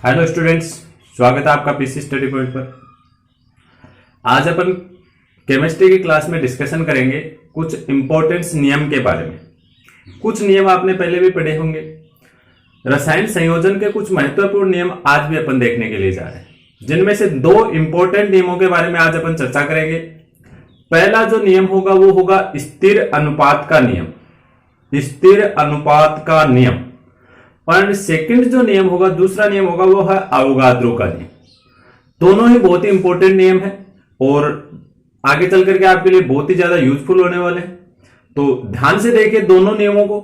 Hello students, स्वागत है आपका पीसी स्टडी पॉइंट पर। आज अपन केमिस्ट्री की क्लास में डिस्कशन करेंगे कुछ इंपॉर्टेंट नियम के बारे में। कुछ नियम आपने पहले भी पढ़े होंगे। रसायन संयोजन के कुछ महत्वपूर्ण नियम आज भी अपन देखने के लिए जा रहे हैं, जिनमें से दो इंपॉर्टेंट नियमों के बारे में आज अपन चर्चा करेंगे। पहला जो नियम होगा वो होगा स्थिर अनुपात का नियम, स्थिर अनुपात का नियम। और सेकंड जो नियम होगा, दूसरा नियम होगा, वो है अवोगाद्रो का नियम। दोनों ही बहुत ही इंपॉर्टेंट नियम है और आगे चल करके आपके लिए बहुत ही ज्यादा यूजफुल होने वाले हैं। तो ध्यान से देखिए दोनों नियमों को।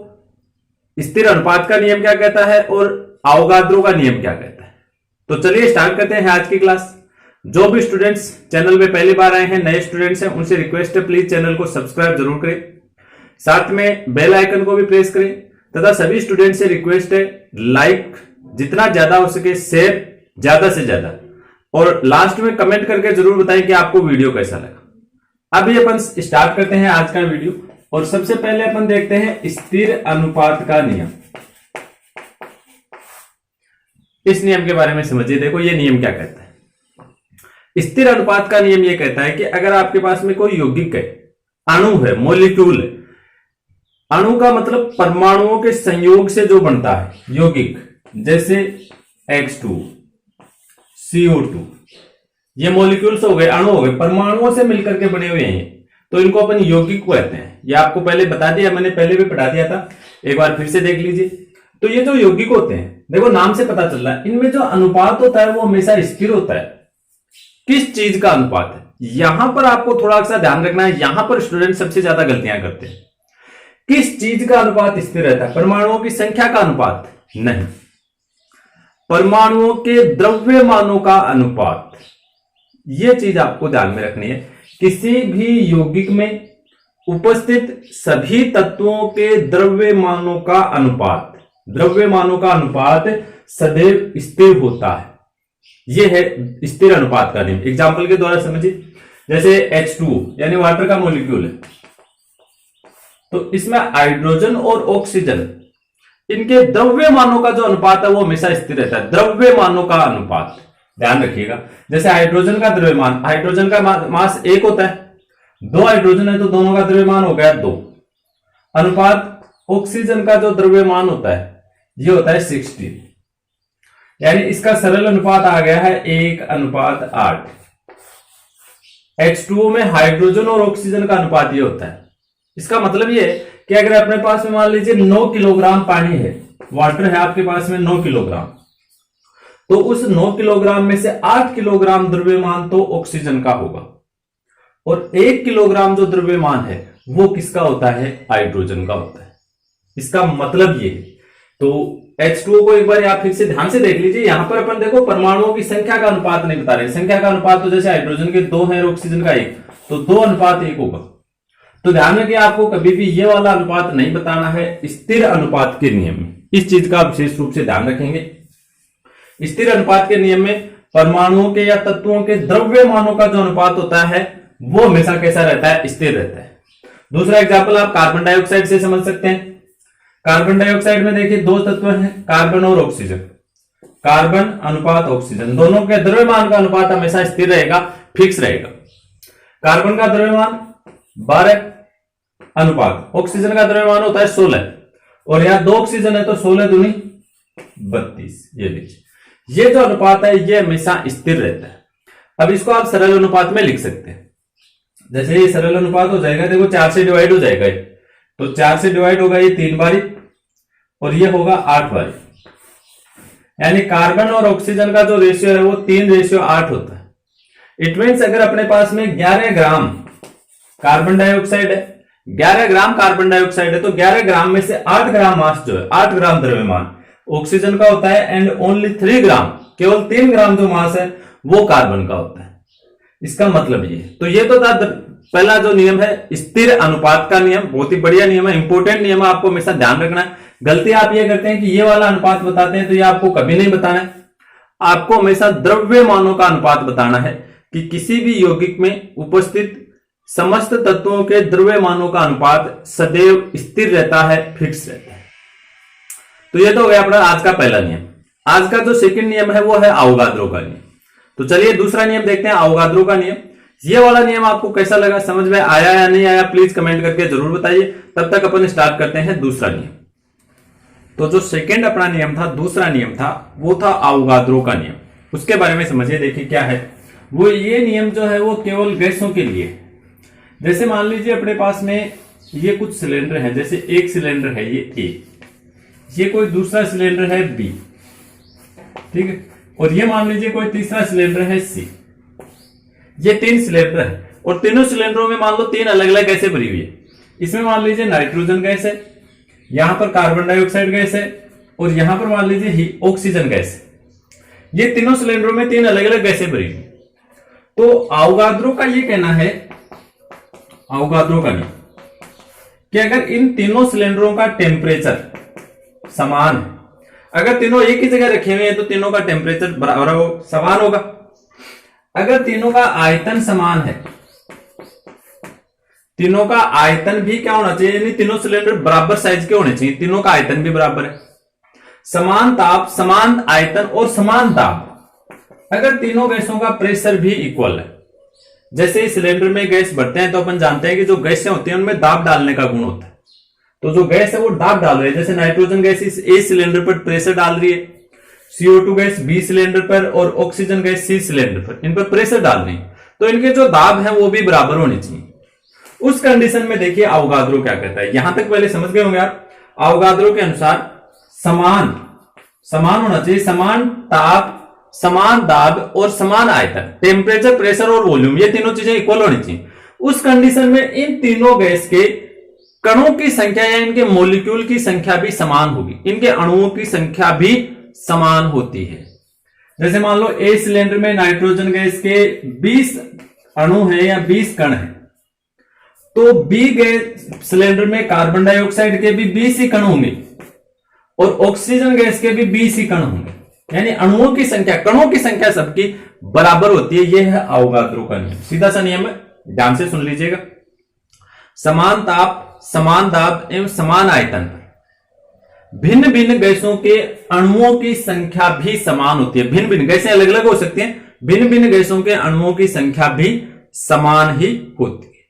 स्थिर अनुपात का नियम क्या कहता है और अवोगाद्रो का नियम क्या कहता है। तो चलिए स्टार्ट करते हैं आज की क्लास। जो भी स्टूडेंट्स चैनल पे पहली बार आए हैं, नए स्टूडेंट्स हैं, उनसे रिक्वेस्ट है प्लीज चैनल को सब्सक्राइब जरूर करें, साथ में बेल आइकन को भी प्रेस करें तथा सभी स्टूडेंट से रिक्वेस्ट है लाइक जितना ज्यादा हो सके, शेयर ज्यादा से ज्यादा, और लास्ट में कमेंट करके जरूर बताएं कि आपको वीडियो कैसा लगा। अभी अपन स्टार्ट करते हैं आज का वीडियो और सबसे पहले अपन देखते हैं स्थिर अनुपात का नियम। इस नियम के बारे में समझिए। देखो ये नियम क्या कहता है। स्थिर अनुपात का नियम ये कहता है कि अगर आपके पास में कोई यौगिक है, अणु है, मॉलिक्यूल है, अणु का मतलब परमाणुओं के संयोग से जो बनता है यौगिक, जैसे H2, CO2, ये मॉलिक्यूल्स हो गए, अणु हो गए, परमाणुओं से मिलकर के बने हुए हैं, तो इनको अपन यौगिक कहते हैं। ये आपको पहले बता दिया, मैंने पहले भी पढ़ा दिया था, एक बार फिर से देख लीजिए। तो ये जो यौगिक होते हैं, देखो नाम से पता चल रहा है, इनमें जो अनुपात होता है वो हमेशा स्थिर होता है। किस चीज का अनुपात है, यहां पर आपको थोड़ा सा ध्यान रखना है। यहां पर स्टूडेंट सबसे ज्यादा गलतियां करते हैं। किस चीज का अनुपात स्थिर रहता है? परमाणुओं की संख्या का अनुपात नहीं, परमाणुओं के द्रव्यमानों का अनुपात। यह चीज आपको ध्यान में रखनी है। किसी भी यौगिक में उपस्थित सभी तत्वों के द्रव्यमानों का अनुपात, द्रव्यमानों का अनुपात सदैव स्थिर होता है। यह है स्थिर अनुपात का नियम। एग्जाम्पल के द्वारा समझिए, जैसे H2 यानी वाटर का मॉलिक्यूल है, तो इसमें हाइड्रोजन और ऑक्सीजन, इनके द्रव्यमानों का जो अनुपात है वो हमेशा स्थिर रहता है। द्रव्यमानों का अनुपात ध्यान रखिएगा। जैसे हाइड्रोजन का द्रव्यमान, हाइड्रोजन का मास 1 होता है, 2 हाइड्रोजन है तो दोनों का द्रव्यमान हो गया 2। अनुपात ऑक्सीजन का जो द्रव्यमान होता है ये होता है 60, यानी इसका सरल अनुपात आ गया है 1:8। H2O में हाइड्रोजन और ऑक्सीजन का अनुपात ये होता है। इसका मतलब ये है कि अगर अपने पास में मान लीजिए 9 किलोग्राम पानी है, वाटर है आपके पास में 9 किलोग्राम, तो उस 9 किलोग्राम में से 8 किलोग्राम द्रव्यमान तो ऑक्सीजन का होगा और 1 किलोग्राम जो द्रव्यमान है वो किसका होता है? हाइड्रोजन का होता है। इसका मतलब ये है। तो H2O को एक बार आप फिर से ध्यान से देख लीजिए। यहां पर अपन देखो परमाणुओं की संख्या का अनुपात नहीं बता रहे। संख्या का अनुपात तो जैसे हाइड्रोजन के 2 है और ऑक्सीजन का 1, तो 2:1 होगा। तो ध्यान रखिए, आपको कभी भी ये वाला अनुपात नहीं बताना है स्थिर अनुपात के नियम में। इस चीज का विशेष रूप से ध्यान रखेंगे। स्थिर अनुपात के नियम में परमाणुओं के या तत्वों के द्रव्यमानों का जो अनुपात होता है वो हमेशा कैसा रहता है? स्थिर रहता है। दूसरा एग्जाम्पल आप कार्बन डाइऑक्साइड से समझ सकते हैं। कार्बन डाइऑक्साइड में देखिए 2 तत्व हैं, कार्बन और ऑक्सीजन। कार्बन अनुपात ऑक्सीजन, दोनों के द्रव्यमान का अनुपात हमेशा स्थिर रहेगा, फिक्स रहेगा। कार्बन का द्रव्यमान 12 अनुपात ऑक्सीजन का द्रव्यमान होता है 16, और यहां 2 ऑक्सीजन है तो 16 दूनी 32। ये लीजिए, ये जो अनुपात है ये हमेशा स्थिर रहता है। अब इसको आप सरल अनुपात में लिख सकते हैं। जैसे ये सरल अनुपात हो जाएगा, देखो 4 से डिवाइड हो जाएगा, तो 4 से डिवाइड होगा ये 3 बारी और ये होगा 8 बारी, यानी कार्बन और ऑक्सीजन का जो रेशियो है वो 3:8 होता है। इट मीन्स अगर अपने पास में 11 ग्राम कार्बन डाइऑक्साइड है, 11 ग्राम कार्बन डाइऑक्साइड है, तो 11 ग्राम में से 8 ग्राम मास जो है, 8 ग्राम द्रव्यमान ऑक्सीजन का होता है, एंड ओनली 3 ग्राम, केवल 3 ग्राम जो मास है वो कार्बन का होता है। इसका मतलब ये। तो ये तो था पहला जो नियम है स्थिर अनुपात का नियम। बहुत ही बढ़िया नियम है, इंपॉर्टेंट नियम है, आपको हमेशा ध्यान रखना है। गलती आप ये करते हैं कि ये वाला अनुपात बताते हैं, तो ये आपको कभी नहीं बताना है। आपको हमेशा द्रव्यमानों का अनुपात बताना है कि किसी भी यौगिक में उपस्थित समस्त तत्वों के द्रव्यमानों का अनुपात सदैव स्थिर रहता है, फिक्स रहता है। तो ये तो हो गया अपना आज का पहला नियम। आज का जो सेकंड नियम है वो है अवोगाद्रो का नियम। तो चलिए दूसरा नियम देखते हैं, अवोगाद्रो का नियम। ये वाला नियम आपको कैसा लगा, समझ में आया या नहीं आया, प्लीज कमेंट करके जरूर बताइए। तब तक अपन स्टार्ट करते हैं दूसरा नियम। तो जो सेकंड अपना नियम था, दूसरा नियम था, वो था अवोगाद्रो का नियम। उसके बारे में समझिए, देखिए क्या है वो। ये नियम जो है वो केवल गैसों के लिए। जैसे मान लीजिए अपने पास में ये कुछ सिलेंडर है, जैसे एक सिलेंडर है ये ए, ये कोई दूसरा सिलेंडर है बी, ठीक है, और ये मान लीजिए कोई तीसरा सिलेंडर है सी। ये 3 सिलेंडर है और तीनों सिलेंडरों में मान लो 3 अलग अलग गैसें भरी हुई है। इसमें मान लीजिए नाइट्रोजन गैस है, यहां पर कार्बन डाइऑक्साइड गैस है और यहां पर मान लीजिए ऑक्सीजन गैस है। ये तीनों सिलेंडरों में 3 अलग अलग गैसें भरी हुई। तो अवोगाद्रो का ये कहना है, अवोगाद्रो का नहीं, कि अगर इन तीनों सिलेंडरों का टेम्परेचर समान है, अगर तीनों एक ही जगह रखे हुए हैं तो तीनों का टेम्परेचर बराबर समान होगा। अगर तीनों का आयतन समान है, तीनों का आयतन भी क्या होना चाहिए, यानी तीनों सिलेंडर बराबर साइज के होने चाहिए, तीनों का आयतन भी बराबर है। समान ताप, समान आयतन और समान दाब। अगर तीनों गैसों का प्रेशर भी इक्वल है, जैसे इस सिलेंडर में गैस भरते हैं तो अपन जानते हैं कि जो गैसें होती हैं उनमें दाब डालने का गुण होता है। तो जो गैस है वो दाब डाल रही है, जैसे नाइट्रोजन गैस इस ए सिलेंडर पर प्रेशर डाल रही है, CO2 गैस बी सिलेंडर पर और ऑक्सीजन गैस सी सिलेंडर पर, इन पर प्रेशर डाल रही है, तो इनके जो दाब है वो भी बराबर होने चाहिए। उस कंडीशन में देखिए अवोगाद्रो क्या कहता है, यहां तक पहले समझ गए होंगे आप। अवोगाद्रो के अनुसार समान होना चाहिए, समान ताप, समान दाब और समान आयतन, टेम्परेचर, प्रेशर और वॉल्यूम, ये तीनों चीजें इक्वल होनी चाहिए। उस कंडीशन में इन तीनों गैस के कणों की संख्या या इनके मॉलिक्यूल की संख्या भी समान होगी, इनके अणुओं की संख्या भी समान होती है। जैसे मान लो ए सिलेंडर में नाइट्रोजन गैस के 20 अणु हैं या 20 कण हैं, तो बी गैस सिलेंडर में कार्बन डाइऑक्साइड के भी 20 ही कण होंगे और ऑक्सीजन गैस के भी 20 ही कण होंगे, यानी अणुओं की संख्या, कणों की संख्या सबकी बराबर होती है। यह है अवोगाद्रो का नियम, सीधा सा नियम है, ध्यान से सुन लीजिएगा। समान ताप, समान दाब एवं समान आयतन पर भिन्न भिन्न गैसों के अणुओं की संख्या भी समान होती है। भिन्न भिन्न गैसें अलग अलग हो सकती हैं, भिन्न भिन्न गैसों के अणुओं की संख्या भी समान ही होती है।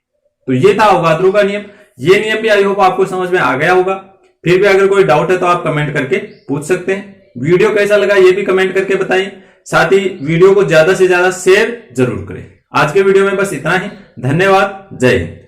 तो ये था अवोगाद्रो का नियम। ये नियम भी आई होप आपको समझ में आ गया होगा। फिर भी अगर कोई डाउट है तो आप कमेंट करके पूछ सकते हैं। वीडियो कैसा लगा ये भी कमेंट करके बताइए, साथ ही वीडियो को ज्यादा से ज्यादा शेयर जरूर करें। आज के वीडियो में बस इतना ही। धन्यवाद, जय हिंद।